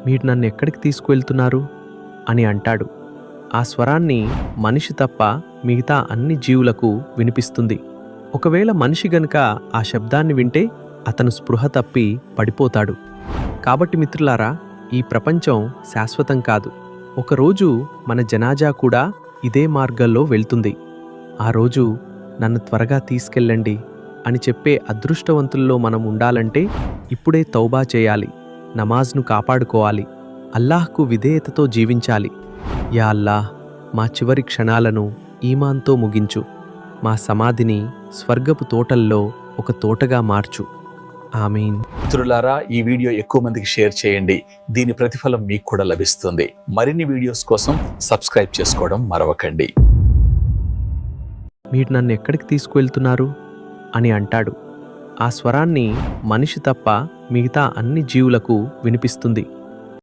మీరు నన్నెక్కడికి తీసుకువెళ్తున్నారు అని అంటాడు. ఆ స్వరాన్ని మనిషి తప్ప మిగతా అన్ని జీవులకు వినిపిస్తుంది. ఒకవేళ మనిషి గనుక ఆ శబ్దాన్ని వింటే అతను స్పృహ తప్పి పడిపోతాడు. కాబట్టి మిత్రులారా, ఈ ప్రపంచం శాశ్వతం కాదు. ఒకరోజు మన జనాజా కూడా ఇదే మార్గంలో వెళ్తుంది. ఆ రోజు నన్ను త్వరగా తీసుకెళ్ళండి అని చెప్పే అదృష్టవంతుల్లో మనం ఉండాలంటే ఇప్పుడే తౌబా చేయాలి, నమాజ్ను కాపాడుకోవాలి, అల్లాహ్కు విధేయతతో జీవించాలి. యా అల్లాహ్, మా చివరి క్షణాలను ఈమాన్తో ముగించు. మా సమాధిని స్వర్గపు తోటల్లో ఒక తోటగా మార్చు. ఆమీన్. మిత్రులారా, ఈ వీడియో ఎక్కువ మందికి షేర్ చేయండి. దీని ప్రతిఫలం మీకు కూడా లభిస్తుంది. మరిన్ని వీడియోస్ కోసం సబ్స్క్రైబ్ చేసుకోవడం మరవకండి. మీరు నన్నెక్కడికి తీసుకువెళ్తున్నారు అని అంటాడు. ఆ స్వరాన్ని మనిషి తప్ప మిగతా అన్ని జీవులకు వినిపిస్తుంది.